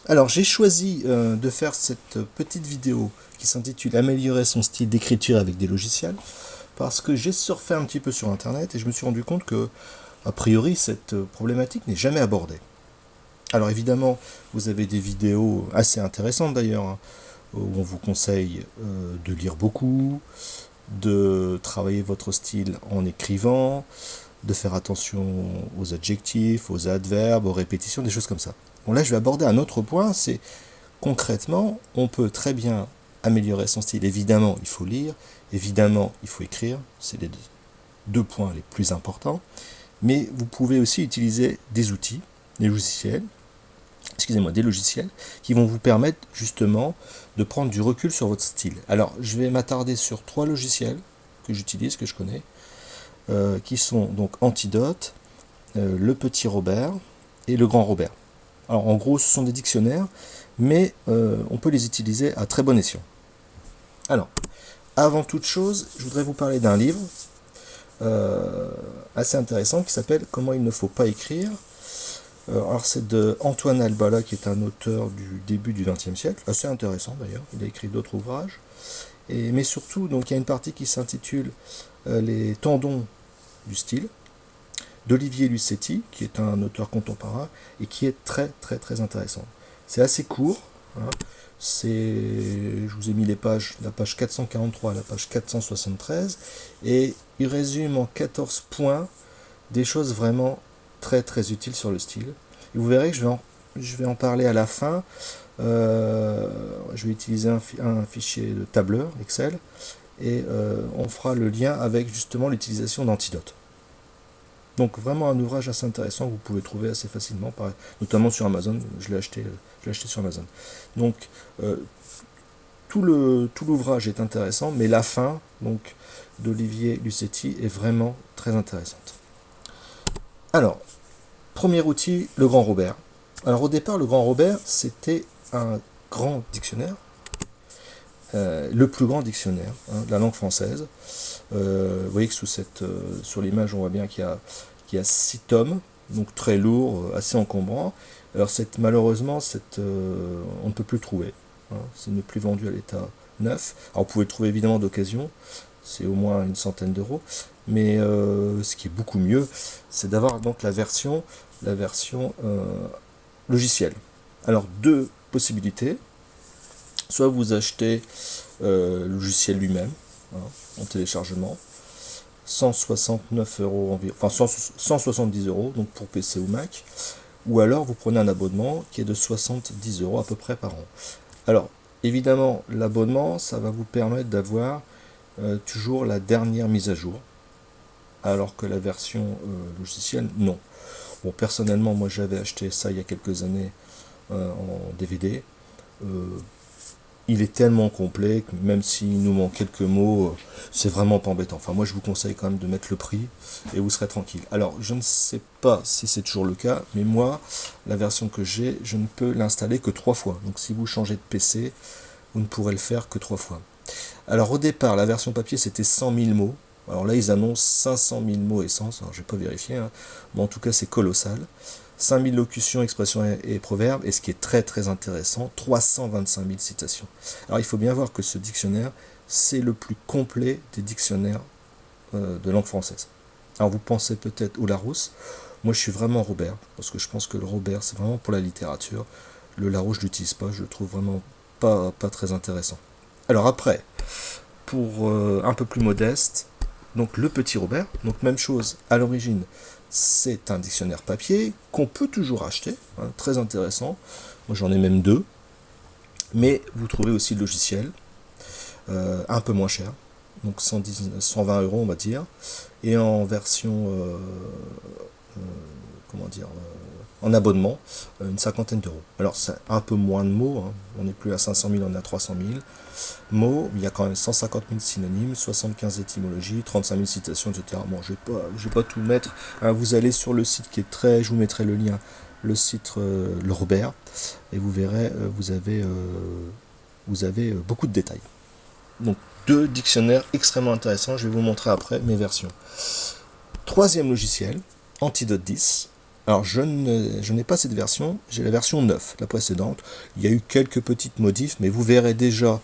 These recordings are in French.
Alors j'ai choisi de faire cette petite vidéo qui s'intitule Améliorer son style d'écriture avec des logiciels parce que j'ai surfé un petit peu sur internet et je me suis rendu compte que a priori cette problématique n'est jamais abordée. Alors évidemment vous avez des vidéos assez intéressantes d'ailleurs hein, où on vous conseille de lire beaucoup, de travailler votre style en écrivant, de faire attention aux adjectifs, aux adverbes, aux répétitions, des choses comme ça. Bon là je vais aborder un autre point, c'est concrètement, on peut très bien améliorer son style. Évidemment, il faut lire, évidemment, il faut écrire, c'est les deux points les plus importants, mais vous pouvez aussi utiliser des outils, des logiciels, des logiciels qui vont vous permettre justement de prendre du recul sur votre style. Alors, je vais m'attarder sur trois logiciels que j'utilise, que je connais, qui sont donc Antidote, le Petit Robert et le Grand Robert. Alors en gros, ce sont des dictionnaires, mais on peut les utiliser à très bon escient. Alors, avant toute chose, je voudrais vous parler d'un livre assez intéressant qui s'appelle Comment il ne faut pas écrire. Alors c'est de Antoine Albala, qui est un auteur du début du XXe siècle, assez intéressant d'ailleurs, il a écrit d'autres ouvrages. Mais surtout, donc, il y a une partie qui s'intitule Les tendons du style, d'Olivier Lucetti, qui est un auteur contemporain et qui est très très très intéressant. C'est assez court, hein. Je vous ai mis les pages, la page 443 à la page 473, et il résume en 14 points des choses vraiment très très utiles sur le style. Et vous verrez que je vais en parler à la fin. Je vais utiliser un fichier de tableur Excel et on fera le lien avec justement l'utilisation d'Antidote. Donc vraiment un ouvrage assez intéressant que vous pouvez trouver assez facilement, notamment sur Amazon. Je l'ai acheté sur Amazon. Donc tout l'ouvrage est intéressant, mais la fin donc d'Olivier Lucetti est vraiment très intéressante. Alors, premier outil, le Grand Robert. Alors au départ, le Grand Robert, c'était un grand dictionnaire, le plus grand dictionnaire de la langue française. Vous voyez que sur l'image, on voit bien qu'il y a 6 tomes, donc très lourd, assez encombrant. Alors malheureusement, on ne peut plus le trouver. Ce n'est plus vendu à l'état neuf. Alors vous pouvez le trouver évidemment d'occasion, c'est au moins une centaine d'euros. Mais ce qui est beaucoup mieux, c'est d'avoir donc la version logicielle. Alors deux possibilités. Soit vous achetez le logiciel lui-même, en téléchargement, 169 euros environ, enfin 170 euros donc pour PC ou Mac, ou alors vous prenez un abonnement qui est de 70 euros à peu près par an. Alors évidemment, l'abonnement, ça va vous permettre d'avoir toujours la dernière mise à jour, alors que la version logicielle, non. Bon, personnellement, moi j'avais acheté ça il y a quelques années en DVD. Il est tellement complet que même s'il nous manque quelques mots, c'est vraiment pas embêtant. Enfin, moi, je vous conseille quand même de mettre le prix et vous serez tranquille. Alors, je ne sais pas si c'est toujours le cas, mais moi, la version que j'ai, je ne peux l'installer que 3 fois. Donc, si vous changez de PC, vous ne pourrez le faire que 3 fois. Alors, au départ, la version papier, c'était 100 000 mots. Alors là, ils annoncent 500 000 mots et sens. Alors, je n'ai pas vérifié, hein. Mais en tout cas, c'est colossal. 5000 locutions, expressions et proverbes, et ce qui est très très intéressant, 325 000 citations. Alors il faut bien voir que ce dictionnaire, c'est le plus complet des dictionnaires de langue française. Alors vous pensez peut-être au Larousse, moi je suis vraiment Robert, parce que je pense que le Robert c'est vraiment pour la littérature, le Larousse je l'utilise pas, je le trouve vraiment pas très intéressant. Alors après, pour un peu plus modeste, donc le Petit Robert, donc même chose à l'origine, c'est un dictionnaire papier qu'on peut toujours acheter, hein, très intéressant. Moi j'en ai même 2, mais vous trouvez aussi le logiciel, un peu moins cher, donc 120 euros on va dire, et en version, en abonnement, une cinquantaine d'euros. Alors c'est un peu moins de mots, hein. On n'est plus à 500 000, on est à 300 000 mots, il y a quand même 150 000 synonymes, 75 étymologies, 35 000 citations, etc. Bon, je vais pas tout mettre, hein. Vous allez sur le site qui est je vous mettrai le lien, le site Le Robert, et vous verrez, vous avez beaucoup de détails. Donc, 2 dictionnaires extrêmement intéressants, je vais vous montrer après mes versions. Troisième logiciel, Antidote 10. Alors je n'ai pas cette version, j'ai la version 9, la précédente. Il y a eu quelques petites modifs, mais vous verrez déjà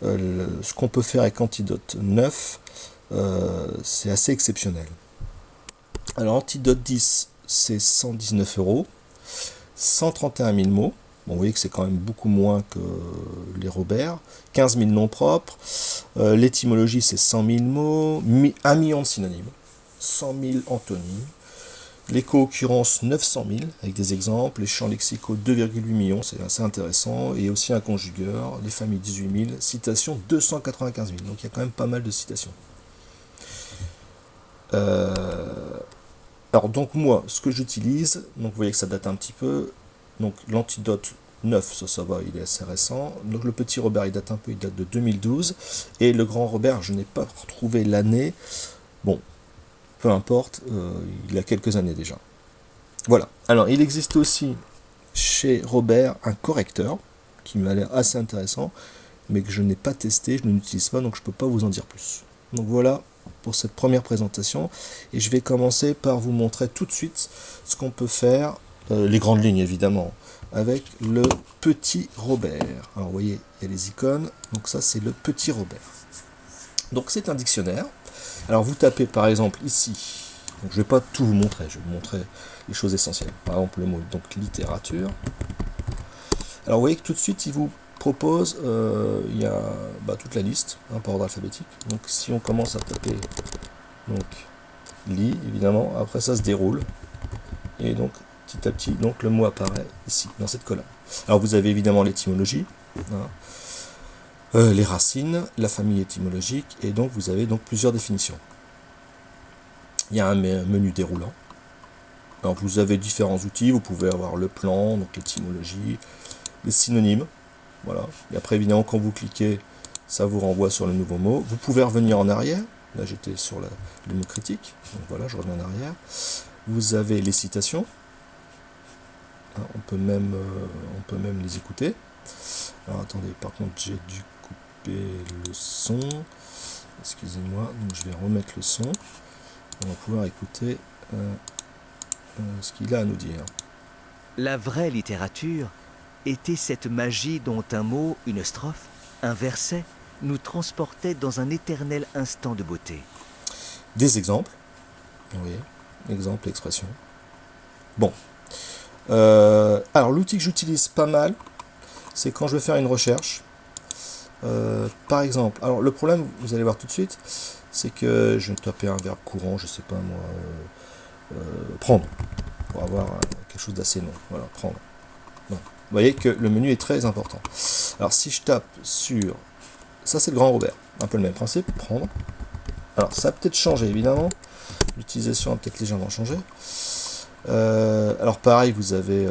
ce qu'on peut faire avec Antidote 9, c'est assez exceptionnel. Alors Antidote 10, c'est 119 €, 131 000 mots. Bon, vous voyez que c'est quand même beaucoup moins que les Robert. 15 000 noms propres. L'étymologie, c'est 100 000 mots. 1 million de synonymes. 100 000 antonymes. Les co-occurrences, 900 000, avec des exemples. Les champs lexicaux, 2,8 millions, c'est assez intéressant. Et aussi un conjugueur. Les familles, 18 000. Citations, 295 000. Donc il y a quand même pas mal de citations. Alors donc moi, ce que j'utilise, donc vous voyez que ça date un petit peu. Donc l'Antidote 9, ça va, il est assez récent. Donc le petit Robert, il date un peu, il date de 2012. Et le grand Robert, je n'ai pas retrouvé l'année. Bon, peu importe, il a quelques années déjà. Voilà. Alors il existe aussi chez Robert un correcteur qui m'a l'air assez intéressant, mais que je n'ai pas testé, je ne l'utilise pas, donc je ne peux pas vous en dire plus. Donc voilà pour cette première présentation, et je vais commencer par vous montrer tout de suite ce qu'on peut faire, les grandes lignes évidemment, avec le petit Robert. Alors vous voyez, il y a les icônes, donc ça c'est le petit Robert. Donc c'est un dictionnaire. Alors vous tapez par exemple ici, donc je ne vais pas tout vous montrer, je vais vous montrer les choses essentielles. Par exemple le mot donc littérature. Alors vous voyez que tout de suite il vous propose, il y a toute la liste, par ordre alphabétique. Donc si on commence à taper donc lit, évidemment, après ça se déroule, et donc petit à petit donc le mot apparaît ici dans cette colonne. Alors vous avez évidemment l'étymologie, les racines, la famille étymologique, et donc vous avez donc plusieurs définitions. Il y a un menu déroulant. Alors vous avez différents outils, vous pouvez avoir le plan, donc l'étymologie, les synonymes. Voilà. Et après, évidemment, quand vous cliquez, ça vous renvoie sur le nouveau mot. Vous pouvez revenir en arrière. Là, j'étais sur le mot critique. Donc voilà, je reviens en arrière. Vous avez les citations. On peut même les écouter. Alors, attendez, par contre, j'ai dû couper le son. Excusez-moi. Donc, je vais remettre le son. On va pouvoir écouter ce qu'il a à nous dire. La vraie littérature était cette magie dont un mot, une strophe, un verset nous transportait dans un éternel instant de beauté. Des exemples. Vous voyez, exemple, expression. Bon. Alors l'outil que j'utilise pas mal, c'est quand je vais faire une recherche. Par exemple, alors le problème, vous allez voir tout de suite, c'est que je vais taper un verbe courant, je sais pas moi, prendre, pour avoir quelque chose d'assez long. Voilà, prendre. Bon. Vous voyez que le menu est très important. Alors si je tape sur, ça c'est le grand Robert, un peu le même principe, prendre. Alors ça a peut-être changé évidemment, l'utilisation a peut-être légèrement changé. Alors pareil, vous avez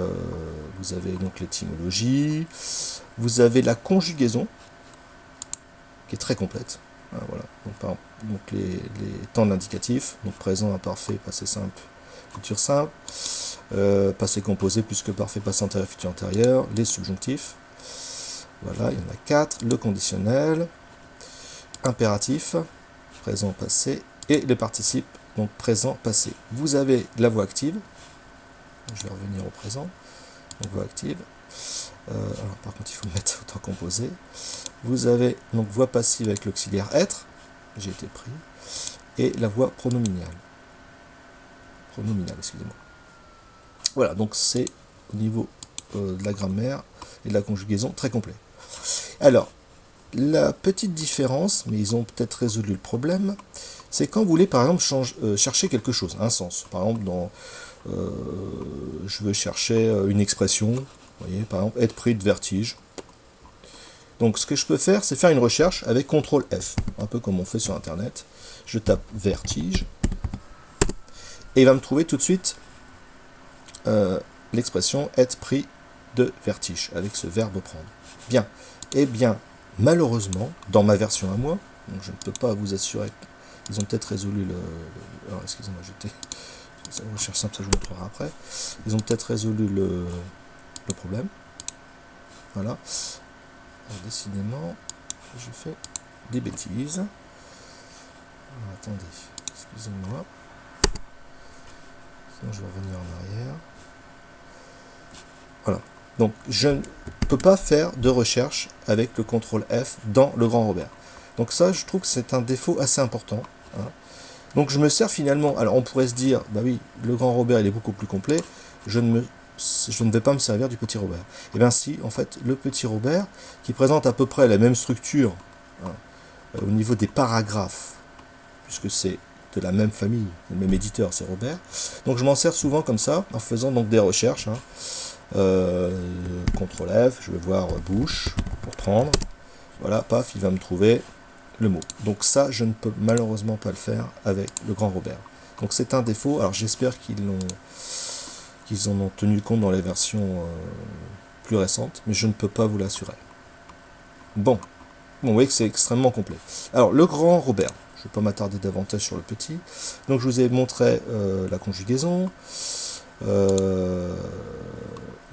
donc l'étymologie, vous avez la conjugaison qui est très complète. Voilà. Donc les temps de l'indicatif, donc présent, imparfait, passé simple, futur simple, passé composé plus que parfait, passé antérieur, futur antérieur, les subjonctifs. Voilà, il y en a 4, le conditionnel, impératif, présent, passé, et le participe, donc présent, passé. Vous avez la voix active. Je vais revenir au présent. Donc voix active. Alors, par contre, il faut le mettre au temps composé. Vous avez donc voix passive avec l'auxiliaire être. J'ai été pris. Et la voix pronominale. Pronominale, excusez-moi. Voilà, donc c'est au niveau de la grammaire et de la conjugaison très complet. Alors, la petite différence, mais ils ont peut-être résolu le problème, c'est quand vous voulez par exemple chercher quelque chose, un sens. Par exemple, je veux chercher une expression, vous voyez, par exemple, être pris de vertige. Donc ce que je peux faire, c'est faire une recherche avec CTRL F, un peu comme on fait sur Internet. Je tape vertige, et il va me trouver tout de suite l'expression être pris de vertige, avec ce verbe prendre. Bien. Eh bien, malheureusement, dans ma version à moi, donc je ne peux pas vous assurer qu'ils ont peut-être résolu alors, excusez-moi, c'est une recherche simple, ça je vous montrerai après. Ils ont peut-être résolu le problème. Voilà. Alors, décidément, je fais des bêtises. Alors, attendez, excusez-moi. Sinon, je vais revenir en arrière. Voilà. Donc je ne peux pas faire de recherche avec le CTRL F dans le grand Robert. Donc ça, je trouve que c'est un défaut assez important. Hein. Donc je me sers finalement, alors on pourrait se dire, bah oui, le grand Robert il est beaucoup plus complet, je ne vais pas me servir du petit Robert. Et bien si, en fait, le petit Robert, qui présente à peu près la même structure, hein, au niveau des paragraphes, puisque c'est de la même famille, le même éditeur, c'est Robert. Donc je m'en sers souvent comme ça, en faisant donc des recherches. Hein. CTRL F, je vais voir bouche, pour prendre. Voilà, paf, il va me trouver le mot. Donc ça, je ne peux malheureusement pas le faire avec le grand Robert. Donc c'est un défaut. Alors j'espère qu'ils en ont tenu compte dans les versions plus récentes, mais je ne peux pas vous l'assurer. Bon, vous voyez que c'est extrêmement complet. Alors le grand Robert, je ne vais pas m'attarder davantage sur le petit. Donc je vous ai montré la conjugaison. Il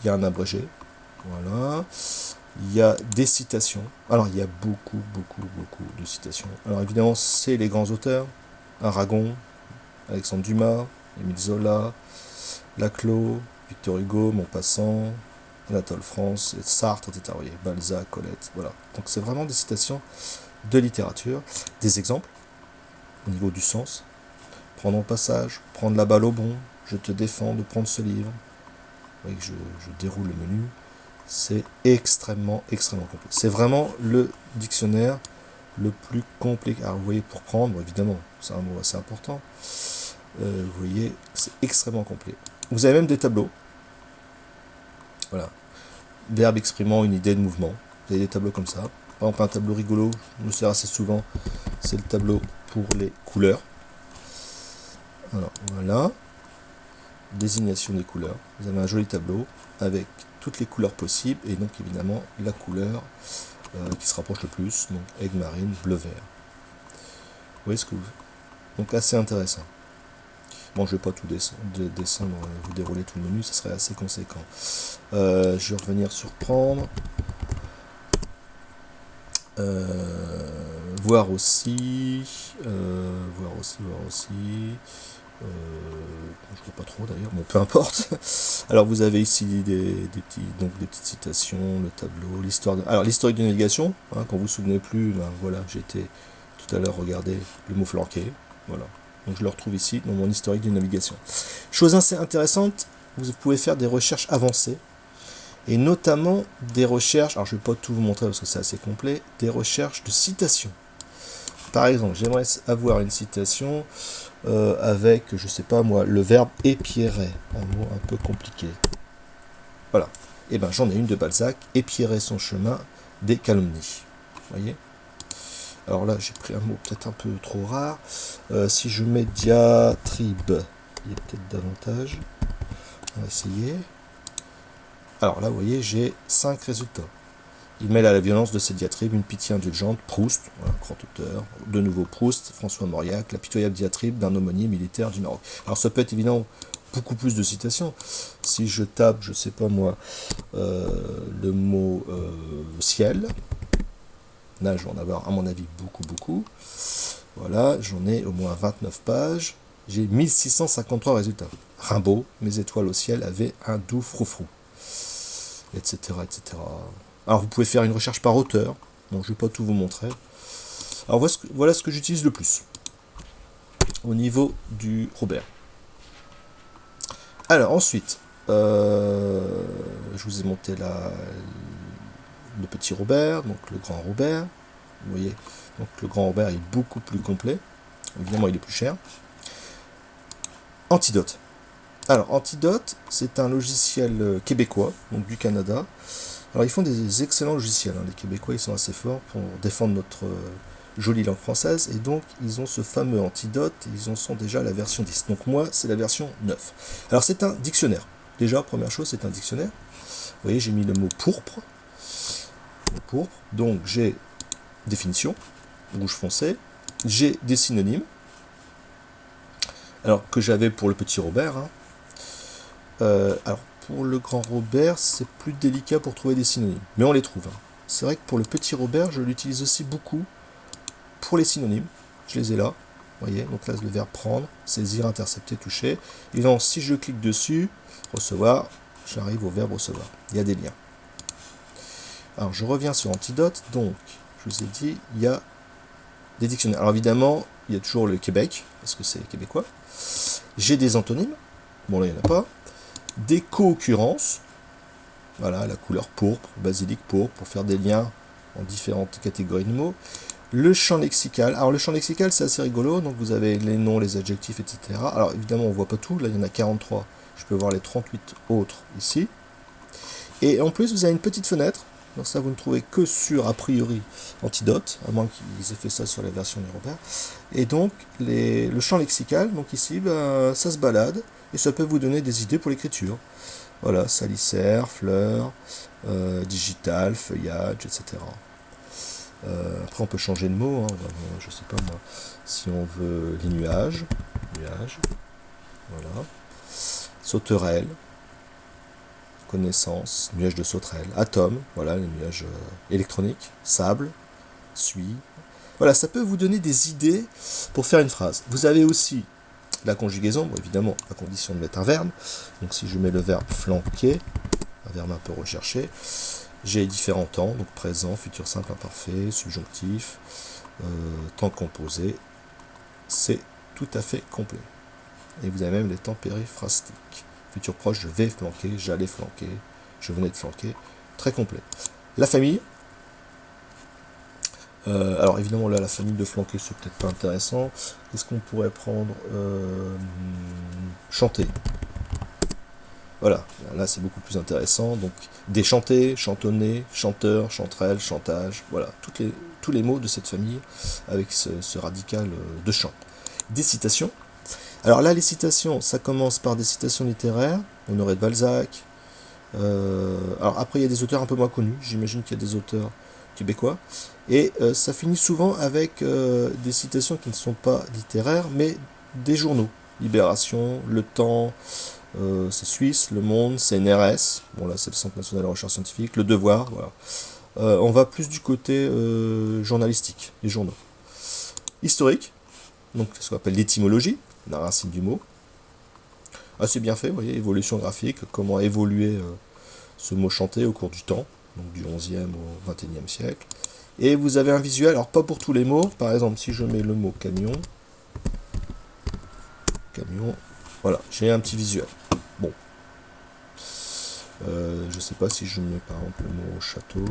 y a un abrégé. Voilà. Il y a des citations. Alors, il y a beaucoup de citations. Alors, évidemment, c'est les grands auteurs. Aragon, Alexandre Dumas, Émile Zola, Laclos, Victor Hugo, Maupassant, Anatole France, Sartre, etc. Vous voyez, Balzac, Colette, voilà. Donc, c'est vraiment des citations de littérature. Des exemples, au niveau du sens. Prendre en passage, prendre la balle au bon, je te défends de prendre ce livre. Vous voyez que je déroule le menu. C'est extrêmement complet. C'est vraiment le dictionnaire le plus complet. Alors vous voyez, pour prendre, évidemment, c'est un mot assez important. Vous voyez, c'est extrêmement complet. Vous avez même des tableaux. Voilà. Verbe exprimant une idée de mouvement. Vous avez des tableaux comme ça. Par exemple, un tableau rigolo, je me sers assez souvent, c'est le tableau pour les couleurs. Alors, voilà. Désignation des couleurs. Vous avez un joli tableau avec toutes les couleurs possibles et donc évidemment la couleur qui se rapproche le plus, donc aigle marine, bleu vert. Vous voyez ce que vous... Donc assez intéressant. Bon, je ne vais pas tout descendre, vous dérouler tout le menu, ça serait assez conséquent. Je vais revenir sur prendre. Voir aussi. Je vois pas trop d'ailleurs, mais peu importe. Alors vous avez ici des petites citations, le tableau, l'histoire de... Alors l'historique de navigation, hein, quand vous vous souvenez plus, ben, voilà, j'ai été tout à l'heure regarder le mot flanqué, voilà. Donc je le retrouve ici dans mon historique de navigation. Chose assez intéressante, vous pouvez faire des recherches avancées, et notamment des recherches, alors je ne vais pas tout vous montrer parce que c'est assez complet, des recherches de citations. Par exemple, j'aimerais avoir une citation avec, je sais pas moi, le verbe épiairer, un mot un peu compliqué. Voilà. Et ben j'en ai une de Balzac, épiairer son chemin des calomnies. Vous voyez? Alors là, j'ai pris un mot peut-être un peu trop rare. Si je mets diatribe, il y a peut-être davantage. On va essayer. Alors là, vous voyez, j'ai 5 résultats. Il mêle à la violence de ces diatribes une pitié indulgente, Proust, voilà, grand auteur, de nouveau Proust, François Mauriac, la pitoyable diatribe d'un aumônier militaire du Maroc. Alors ça peut être évidemment beaucoup plus de citations. Si je tape, je sais pas moi, le mot ciel, là je vais en avoir à mon avis beaucoup. Voilà, j'en ai au moins 29 pages, j'ai 1653 résultats. Rimbaud, mes étoiles au ciel avaient un doux froufrou, etc. Alors vous pouvez faire une recherche par auteur. Bon, je ne vais pas tout vous montrer. Alors voilà ce que j'utilise le plus au niveau du Robert. Alors ensuite, je vous ai monté le petit Robert, donc le grand Robert. Vous voyez, donc le grand Robert est beaucoup plus complet. Évidemment, il est plus cher. Antidote. Alors Antidote, c'est un logiciel québécois, donc du Canada. Alors ils font des excellents logiciels, hein. Les Québécois ils sont assez forts pour défendre notre jolie langue française, et donc ils ont ce fameux Antidote, et ils en sont déjà à la version 10. Donc moi c'est la version 9. Alors c'est un dictionnaire. Déjà, première chose, c'est un dictionnaire. Vous voyez, j'ai mis le mot pourpre. Donc j'ai définition, rouge foncé, j'ai des synonymes, alors que j'avais pour le petit Robert. Hein. Alors pour le grand Robert, c'est plus délicat pour trouver des synonymes, mais on les trouve. Hein. C'est vrai que pour le petit Robert, je l'utilise aussi beaucoup pour les synonymes. Je les ai là, vous voyez, donc là le verbe prendre, saisir, intercepter, toucher. Et donc si je clique dessus, recevoir, j'arrive au verbe recevoir. Il y a des liens. Alors je reviens sur Antidote, donc je vous ai dit, il y a des dictionnaires. Alors évidemment, il y a toujours le Québec, parce que c'est québécois. J'ai des antonymes, bon là il n'y en a pas. Des co-occurrences, voilà, la couleur pourpre, basilic pourpre, pour faire des liens en différentes catégories de mots. Le champ lexical, alors le champ lexical c'est assez rigolo, donc vous avez les noms, les adjectifs, etc. Alors évidemment on ne voit pas tout, là il y en a 43, je peux voir les 38 autres ici. Et en plus vous avez une petite fenêtre, donc ça vous ne trouvez que sur, a priori, Antidote, à moins qu'ils aient fait ça sur la version Robert. Et donc le champ lexical, donc ici, ça se balade, et ça peut vous donner des idées pour l'écriture. Voilà, salicère, fleur, digital, feuillage, etc. Après on peut changer de mot, hein. Je sais pas moi, si on veut les nuages, voilà, sauterelle, connaissance, nuages de sauterelle, atome, voilà les nuages électroniques, sable, suie. Voilà, ça peut vous donner des idées pour faire une phrase. Vous avez aussi la conjugaison, bon, évidemment à condition de mettre un verbe. Donc si je mets le verbe flanquer, un verbe un peu recherché, j'ai différents temps, donc présent, futur simple, imparfait, subjonctif, temps composé. C'est tout à fait complet. Et vous avez même les temps périphrastiques. Futur proche, je vais flanquer, j'allais flanquer, je venais de flanquer. Très complet. La famille. Alors évidemment là la famille de flanquer c'est peut-être pas intéressant. Qu'est-ce qu'on pourrait prendre chanter. Voilà, là c'est beaucoup plus intéressant. Donc déchanter, chantonner, chanteur, chanterelle, chantage, voilà, tous les mots de cette famille avec ce radical de chant. Des citations. Alors là les citations, ça commence par des citations littéraires, Honoré de Balzac. Alors après il y a des auteurs un peu moins connus, j'imagine qu'il y a des auteurs québécois, et ça finit souvent avec des citations qui ne sont pas littéraires, mais des journaux. Libération, Le Temps, c'est Suisse, Le Monde, CNRS, bon là c'est le Centre National de Recherche Scientifique, Le Devoir, voilà. On va plus du côté journalistique, les journaux. Historique, donc ce qu'on appelle l'étymologie, la racine du mot. Assez bien fait, vous voyez, évolution graphique, comment a évolué ce mot chanté au cours du temps, donc du 11e au 21e siècle. Et vous avez un visuel, alors pas pour tous les mots, par exemple si je mets le mot camion, voilà, j'ai un petit visuel. Bon. Je sais pas si je mets par exemple le mot château,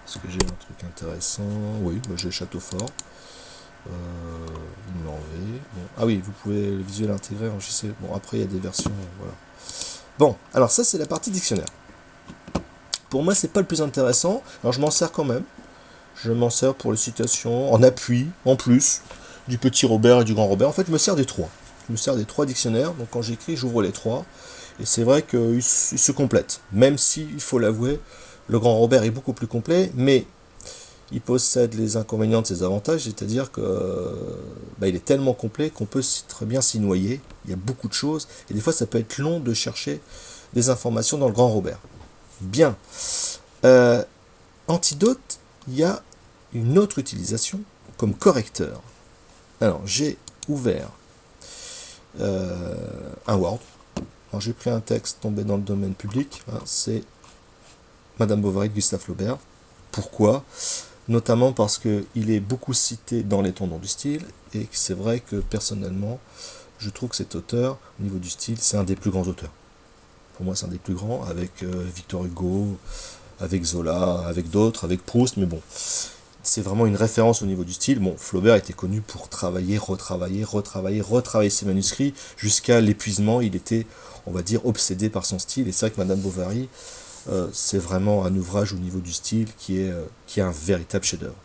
est-ce que j'ai un truc intéressant? Oui, j'ai le château fort. Il me l'a enlevé. Bon. Ah oui, vous pouvez le visuel intégrer en JC. Bon, après il y a des versions, voilà. Bon, alors ça c'est la partie dictionnaire. Pour moi c'est pas le plus intéressant, alors je m'en sers quand même. Je m'en sers pour les citations, en appui, en plus, du petit Robert et du grand Robert. En fait je me sers des trois. Je me sers des trois dictionnaires, donc quand j'écris j'ouvre les trois. Et c'est vrai qu'ils se complètent. Même si, il faut l'avouer, le grand Robert est beaucoup plus complet, mais il possède les inconvénients de ses avantages, c'est-à-dire que il est tellement complet qu'on peut très bien s'y noyer. Il y a beaucoup de choses, et des fois ça peut être long de chercher des informations dans le grand Robert. Bien. Antidote, il y a une autre utilisation comme correcteur. Alors, j'ai ouvert un Word. Alors, j'ai pris un texte tombé dans le domaine public. Hein, c'est Madame Bovary de Gustave Flaubert. Pourquoi ? Notamment parce qu'il est beaucoup cité dans les tendons du style, et que c'est vrai que personnellement, je trouve que cet auteur, au niveau du style, c'est un des plus grands auteurs. Pour moi, c'est un des plus grands, avec Victor Hugo, avec Zola, avec d'autres, avec Proust, mais bon, c'est vraiment une référence au niveau du style. Bon, Flaubert était connu pour travailler, retravailler ses manuscrits, jusqu'à l'épuisement. Il était, on va dire, obsédé par son style, et c'est vrai que Madame Bovary, c'est vraiment un ouvrage au niveau du style qui est un véritable chef-d'œuvre.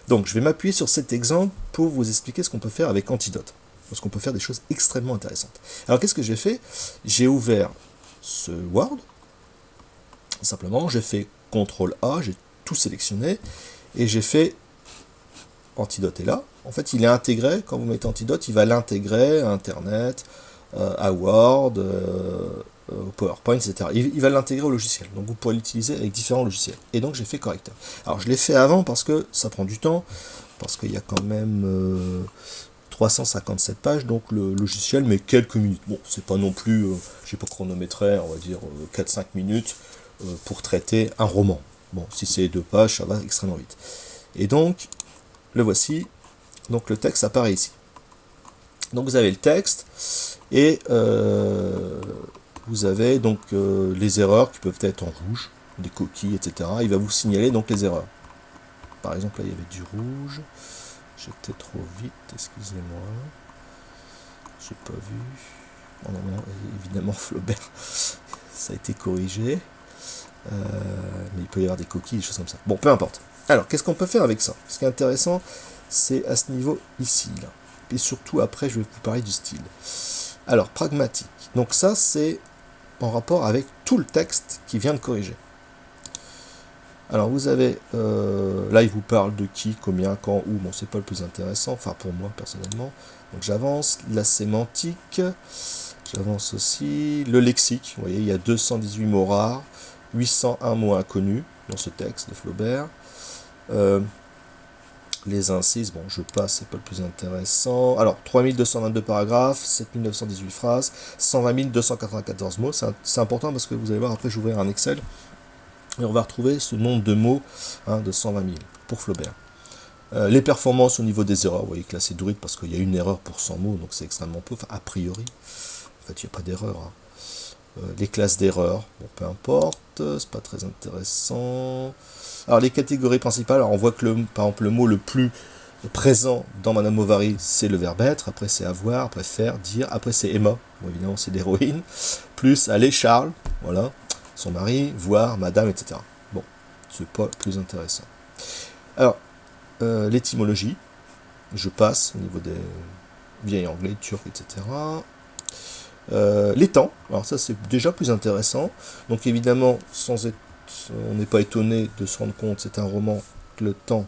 Donc je vais m'appuyer sur cet exemple pour vous expliquer ce qu'on peut faire avec Antidote, parce qu'on peut faire des choses extrêmement intéressantes. Alors qu'est-ce que j'ai fait ? J'ai ouvert ce Word, simplement j'ai fait CTRL-A, j'ai tout sélectionné, et j'ai fait Antidote est là. En fait il est intégré, quand vous mettez Antidote, il va l'intégrer à Internet, à Word, au PowerPoint, etc. Il va l'intégrer au logiciel. Donc vous pourrez l'utiliser avec différents logiciels. Et donc j'ai fait correcteur. Alors je l'ai fait avant parce que ça prend du temps, parce qu'il y a quand même 357 pages, donc le logiciel met quelques minutes. Bon, c'est pas non plus, je sais pas chronométré, on va dire 4-5 minutes pour traiter un roman. Bon, si c'est 2 pages, ça va extrêmement vite. Et donc, le voici. Donc le texte apparaît ici. Donc vous avez le texte et vous avez donc les erreurs qui peuvent être en rouge, des coquilles, etc. Il va vous signaler donc les erreurs. Par exemple, là il y avait du rouge. J'étais trop vite, excusez-moi. J'ai pas vu. Oh non, évidemment Flaubert, ça a été corrigé. Mais il peut y avoir des coquilles, des choses comme ça. Bon, peu importe. Alors, qu'est-ce qu'on peut faire avec ça? Ce qui est intéressant, c'est à ce niveau ici, là. Et surtout, après, je vais vous parler du style. Alors, pragmatique. Donc ça, c'est en rapport avec tout le texte qui vient de corriger. Alors, vous avez... là, il vous parle de qui, combien, quand, où. Bon, c'est pas le plus intéressant. Enfin, pour moi, personnellement. Donc, j'avance. La sémantique. J'avance aussi. Le lexique. Vous voyez, il y a 218 mots rares. 801 mots inconnus dans ce texte de Flaubert. Les incises, bon, je passe, c'est pas le plus intéressant. Alors, 3222 paragraphes, 7918 phrases, 120 294 mots. C'est important parce que vous allez voir, après, j'ouvrirai un Excel et on va retrouver ce nombre de mots de 120 000 pour Flaubert. Les performances au niveau des erreurs, vous voyez que là, c'est druide parce qu'il y a une erreur pour 100 mots, donc c'est extrêmement peu. Enfin, a priori, en fait, il n'y a pas d'erreur. Les classes d'erreurs, bon, peu importe, c'est pas très intéressant. Alors les catégories principales, alors on voit que par exemple le mot le plus présent dans Madame Bovary, c'est le verbe être, après c'est avoir, après faire, dire, après c'est Emma, bon, évidemment c'est l'héroïne, plus aller Charles, voilà, son mari, voir, madame, etc. Bon, c'est pas le plus intéressant. Alors, l'étymologie, je passe au niveau des vieilles anglais, turcs, etc. Les temps, alors ça c'est déjà plus intéressant. Donc évidemment, on n'est pas étonné de se rendre compte, c'est un roman, que le temps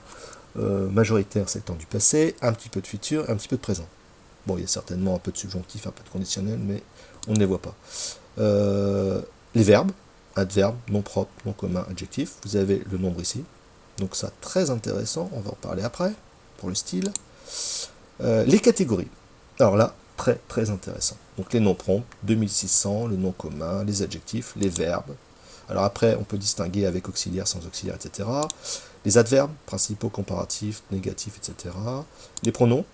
majoritaire c'est le temps du passé, un petit peu de futur, un petit peu de présent. Bon, il y a certainement un peu de subjonctif, un peu de conditionnel, mais on ne les voit pas. Les verbes, adverbe, nom propre, nom commun, adjectif, vous avez le nombre ici. Donc ça, très intéressant, on va en parler après, pour le style. Les catégories, alors là, très très intéressant. Donc les noms prompts, 2600, le nom commun, les adjectifs, les verbes. Alors après, on peut distinguer avec auxiliaire, sans auxiliaire, etc. Les adverbes, principaux, comparatifs, négatifs, etc. Les pronoms,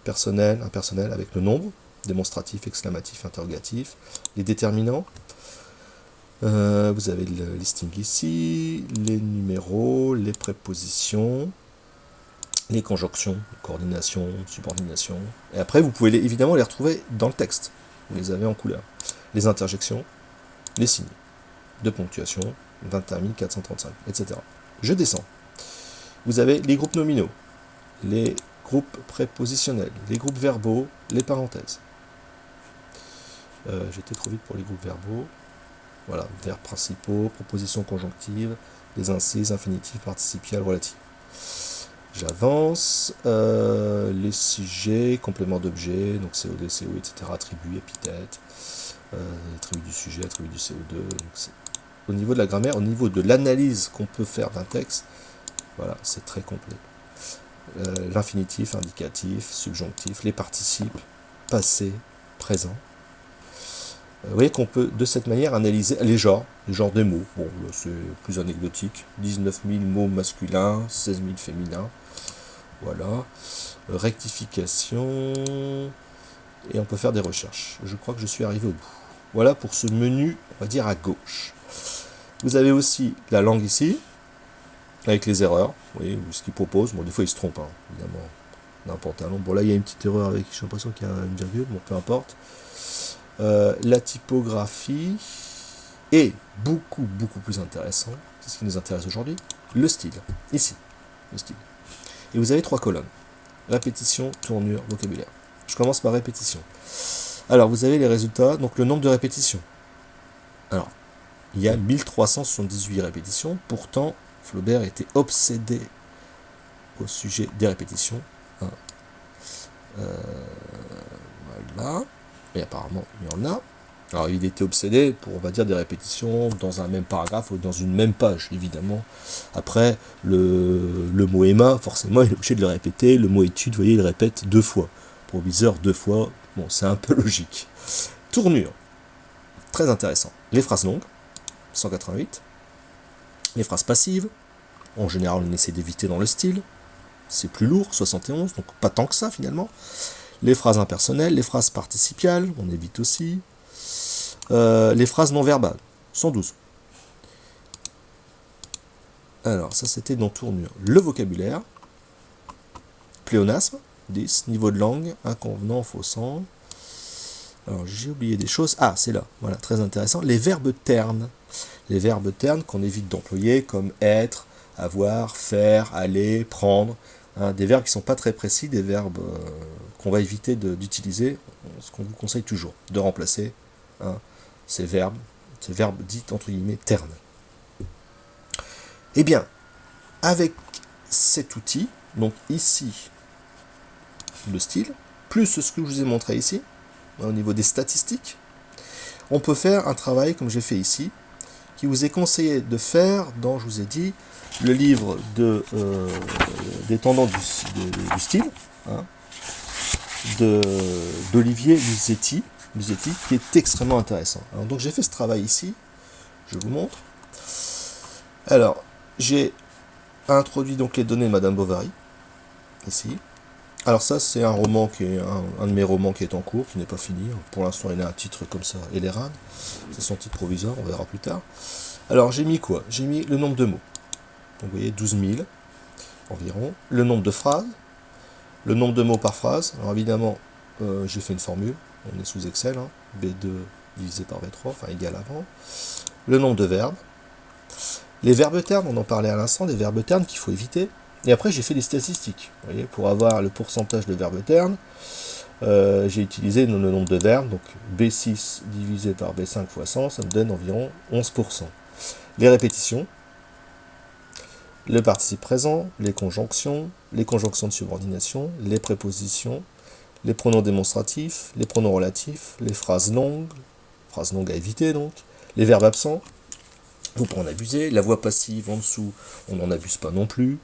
personnel, impersonnel, avec le nombre, démonstratif, exclamatif, interrogatif. Les déterminants, vous avez le listing ici, les numéros, les prépositions, les conjonctions, coordination, subordination. Et après, vous pouvez évidemment les retrouver dans le texte. Vous les avez en couleur. Les interjections, les signes de ponctuation, 21 435, etc. Je descends. Vous avez les groupes nominaux, les groupes prépositionnels, les groupes verbaux, les parenthèses. J'étais trop vite pour les groupes verbaux. Voilà, verbes principaux, propositions conjonctives, les incises, infinitifs, participiales, relatives. J'avance, les sujets, compléments d'objet, donc COD, CO, etc., attributs, épithètes, attributs du sujet, attributs du CO2. Donc au niveau de la grammaire, au niveau de l'analyse qu'on peut faire d'un texte, voilà, c'est très complet. L'infinitif, indicatif, subjonctif, les participes, passé, présent. Vous voyez qu'on peut de cette manière analyser les genres des mots. Bon, là c'est plus anecdotique. 19 000 mots masculins, 16 000 féminins. Voilà. Rectification. Et on peut faire des recherches. Je crois que je suis arrivé au bout. Voilà pour ce menu, on va dire à gauche. Vous avez aussi la langue ici, avec les erreurs. Vous voyez ce qu'il propose. Bon, des fois il se trompe, hein, évidemment. N'importe un nom. Bon, là il y a une petite erreur avec, j'ai l'impression qu'il y a une virgule. Bon, peu importe. La typographie est beaucoup plus intéressant, c'est ce qui nous intéresse aujourd'hui, le style, ici, le style. Et vous avez 3 colonnes, répétition, tournure, vocabulaire. Je commence par répétition. Alors vous avez les résultats, donc le nombre de répétitions. Alors, il y a 1378 répétitions, pourtant Flaubert était obsédé au sujet des répétitions. Voilà. Et apparemment, il y en a. Alors il était obsédé pour, on va dire, des répétitions dans un même paragraphe ou dans une même page, évidemment. Après, le mot Emma, forcément, il est obligé de le répéter. Le mot étude, vous voyez, il le répète 2 fois. Proviseur 2 fois, bon, c'est un peu logique. Tournure, très intéressant. Les phrases longues, 188. Les phrases passives, en général, on essaie d'éviter dans le style. C'est plus lourd, 71, donc pas tant que ça finalement. Les phrases impersonnelles, les phrases participiales, on évite aussi. Les phrases non verbales, 112. Alors, ça c'était dans tournure. Le vocabulaire, pléonasme, 10. Niveau de langue, inconvenant, faussant. Alors, j'ai oublié des choses. Ah, c'est là, voilà, très intéressant. Les verbes ternes. Les verbes ternes qu'on évite d'employer, comme être, avoir, faire, aller, prendre. Hein, des verbes qui ne sont pas très précis, des verbes qu'on va éviter d'utiliser, ce qu'on vous conseille toujours, de remplacer ces verbes dits entre guillemets ternes. Eh bien, avec cet outil, donc ici, le style, plus ce que je vous ai montré ici, au niveau des statistiques, on peut faire un travail comme j'ai fait ici, qui vous est conseillé de faire dans, je vous ai dit, le livre des tendances du style, hein, d'Olivier Lusetti, qui est extrêmement intéressant. Alors, donc j'ai fait ce travail ici, je vous montre. Alors, j'ai introduit donc les données de Madame Bovary, ici. Alors ça, c'est un roman qui est un de mes romans qui est en cours, qui n'est pas fini. Pour l'instant, il a un titre comme ça, Eléran. C'est son titre provisoire, on verra plus tard. Alors, j'ai mis quoi? J'ai mis le nombre de mots. Donc, vous voyez, 12 000 environ. Le nombre de phrases. Le nombre de mots par phrase. Alors, évidemment, j'ai fait une formule. On est sous Excel. Hein. B2 divisé par B3, enfin égal avant. Le nombre de verbes. Les verbes ternes, on en parlait à l'instant, des verbes ternes qu'il faut éviter. Et après, j'ai fait des statistiques. Vous voyez, pour avoir le pourcentage de verbes ternes, j'ai utilisé le nombre de verbes. Donc, B6 divisé par B5 fois 100, ça me donne environ 11%. Les répétitions, le participe présent, les conjonctions de subordination, les prépositions, les pronoms démonstratifs, les pronoms relatifs, les phrases longues à éviter donc, les verbes absents, faut pas en abuser, la voix passive en dessous, on n'en abuse pas non plus,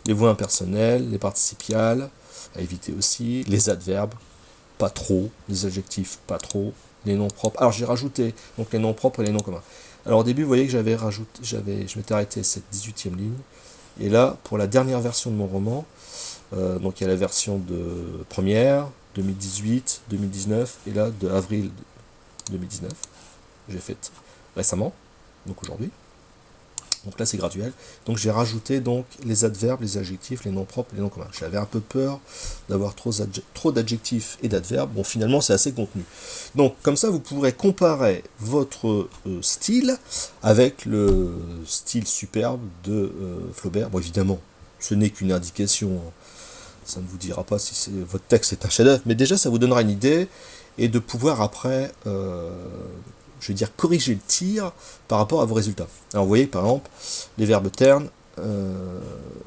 les voix impersonnelles, les participiales, à éviter aussi, les adverbes, pas trop, les adjectifs, pas trop, les noms propres. Alors j'ai rajouté donc les noms propres et les noms communs. Alors au début, vous voyez que je m'étais arrêté à cette 18e ligne. Et là, pour la dernière version de mon roman, donc il y a la version de première, 2018, 2019, et là de avril 2019, j'ai fait récemment, donc aujourd'hui. Donc là c'est graduel. Donc j'ai rajouté donc les adverbes, les adjectifs, les noms propres, les noms communs. J'avais un peu peur d'avoir trop d'adjectifs et d'adverbes. Bon, finalement c'est assez contenu. Donc comme ça vous pourrez comparer votre style avec le style superbe de Flaubert. Bon, évidemment, ce n'est qu'une indication. Ça ne vous dira pas si votre texte est un chef-d'œuvre, mais déjà ça vous donnera une idée et de pouvoir après je vais dire corriger le tir par rapport à vos résultats. Alors vous voyez par exemple les verbes ternes,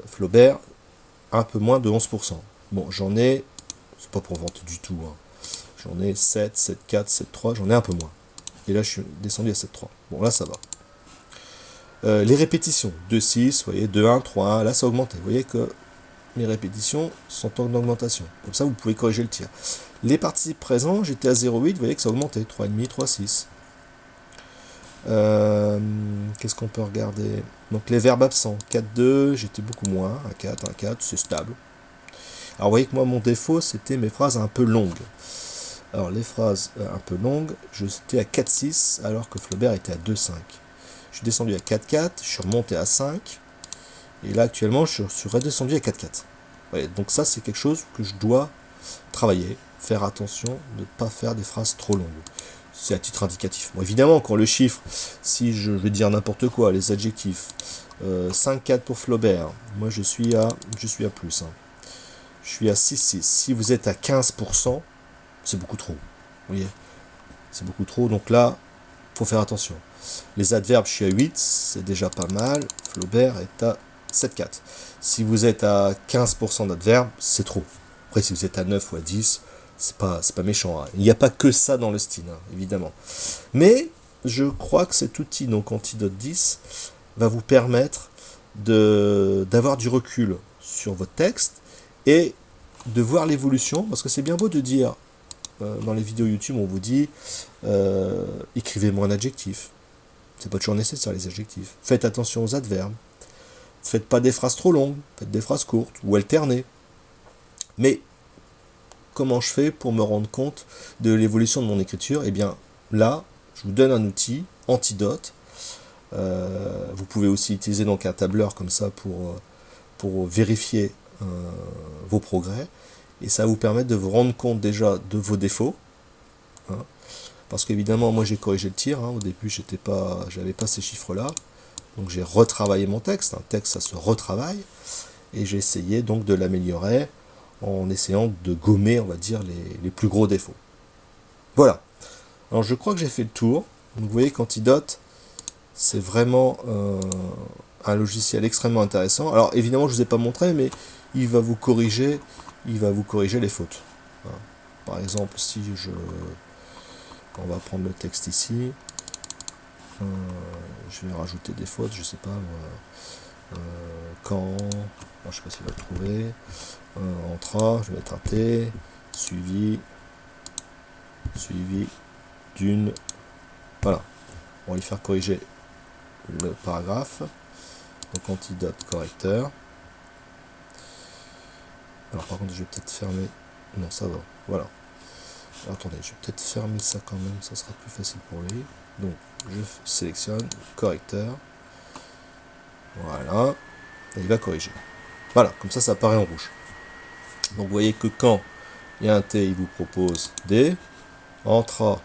Flaubert, un peu moins de 11%. Bon, j'en ai, c'est pas pour vanter du tout, hein. J'en ai 7, 7,4, 7,3, j'en ai un peu moins. Et là je suis descendu à 7,3. Bon là ça va. Les répétitions, 2,6, vous voyez, 2,1, 3,1, là ça a augmenté. Vous voyez que mes répétitions sont en augmentation. Comme ça vous pouvez corriger le tir. Les participes présents, j'étais à 0,8, vous voyez que ça a augmenté, 3,5, 3,6. Qu'est-ce qu'on peut regarder? Donc les verbes absents, 4,2, j'étais beaucoup moins, 1,4, 1,4, c'est stable. Alors vous voyez que moi mon défaut c'était mes phrases un peu longues. Alors les phrases un peu longues, j'étais à 4,6 alors que Flaubert était à 2,5. Je suis descendu à 4,4, je suis remonté à 5, et là actuellement je suis redescendu à 4,4. Ouais, donc ça c'est quelque chose que je dois travailler, faire attention de ne pas faire des phrases trop longues. C'est à titre indicatif. Bon, évidemment, quand le chiffre, si je vais dire n'importe quoi, les adjectifs, 5,4 pour Flaubert, moi je suis à plus. Hein. Je suis à 6,6. Si vous êtes à 15%, c'est beaucoup trop. Vous voyez, c'est beaucoup trop. Donc là, il faut faire attention. Les adverbes, je suis à 8, c'est déjà pas mal. Flaubert est à 7,4. Si vous êtes à 15% d'adverbes, c'est trop. Après, si vous êtes à 9 ou à 10, c'est pas méchant, hein. Il n'y a pas que ça dans le style, hein, évidemment. Mais je crois que cet outil, donc Antidote 10, va vous permettre d'avoir du recul sur votre texte et de voir l'évolution, parce que c'est bien beau de dire, dans les vidéos YouTube, on vous dit, écrivez-moi un adjectif. C'est pas toujours nécessaire, les adjectifs. Faites attention aux adverbes. Faites pas des phrases trop longues, faites des phrases courtes, ou alternez. Mais, comment je fais pour me rendre compte de l'évolution de mon écriture? Eh bien, là, je vous donne un outil, Antidote. Vous pouvez aussi utiliser donc un tableur comme ça pour vérifier vos progrès. Et ça va vous permettre de vous rendre compte déjà de vos défauts. Hein, parce qu'évidemment, moi j'ai corrigé le tir. Hein, au début, j'avais pas ces chiffres-là. Donc j'ai retravaillé mon texte. Un texte, ça se retravaille. Et j'ai essayé donc de l'améliorer en essayant de gommer, on va dire, les plus gros défauts. Voilà. Alors je crois que j'ai fait le tour. Donc, vous voyez qu'Antidote, c'est vraiment un logiciel extrêmement intéressant. Alors évidemment, je ne vous ai pas montré, mais il va vous corriger les fautes. Par exemple, si on va prendre le texte ici, je vais rajouter des fautes, je sais pas, quand, je sais pas s'il va le trouver, entra, je vais mettre un T, suivi d'une, voilà, on va lui faire corriger le paragraphe, donc Antidote correcteur. Alors par contre je vais peut-être fermer, non ça va, voilà. Alors, attendez, je vais peut-être fermer ça quand même, ça sera plus facile pour lui. Donc je sélectionne correcteur, voilà, et il va corriger. Voilà, comme ça apparaît en rouge. Donc vous voyez que quand il y a un T, il vous propose D, entra,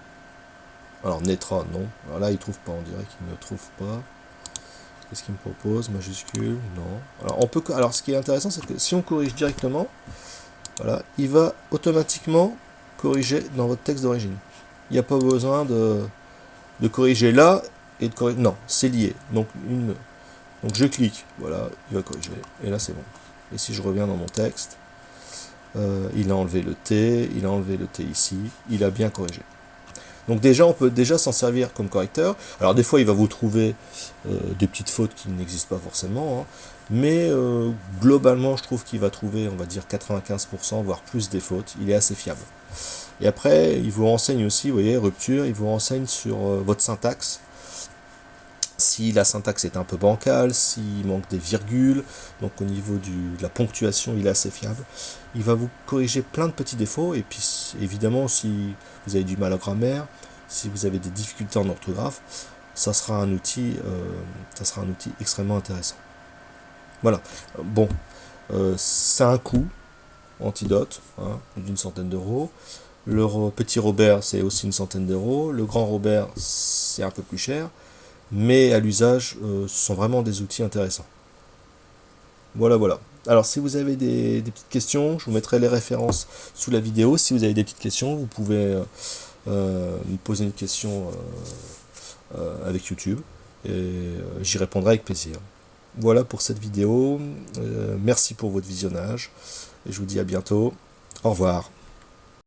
alors netra, non, alors là il trouve pas, on dirait qu'il ne trouve pas. Qu'est-ce qu'il me propose? Majuscule? Non. Alors ce qui est intéressant, c'est que si on corrige directement, voilà, il va automatiquement corriger dans votre texte d'origine. Il n'y a pas besoin de corriger là et de corriger. Non, c'est lié. Donc je clique, voilà, il va corriger. Et là c'est bon. Et si je reviens dans mon texte, il a enlevé le T, il a enlevé le T ici, il a bien corrigé. Donc déjà, on peut déjà s'en servir comme correcteur. Alors des fois, il va vous trouver des petites fautes qui n'existent pas forcément, hein, mais globalement, je trouve qu'il va trouver, on va dire 95%, voire plus des fautes. Il est assez fiable. Et après, il vous renseigne aussi, vous voyez, rupture, il vous renseigne sur votre syntaxe. Si la syntaxe est un peu bancale, s'il manque des virgules, donc au niveau de la ponctuation, il est assez fiable. Il va vous corriger plein de petits défauts, et puis évidemment, si vous avez du mal à grammaire, si vous avez des difficultés en orthographe, ça sera un outil extrêmement intéressant. Voilà. Bon, c'est un coût, Antidote, hein, d'une centaine d'euros. Le petit Robert, c'est aussi une centaine d'euros. Le grand Robert, c'est un peu plus cher. Mais à l'usage, ce sont vraiment des outils intéressants. Voilà. Alors si vous avez des petites questions, je vous mettrai les références sous la vidéo. Si vous avez des petites questions, vous pouvez me poser une question avec YouTube et j'y répondrai avec plaisir. Voilà pour cette vidéo. Merci pour votre visionnage et je vous dis à bientôt. Au revoir.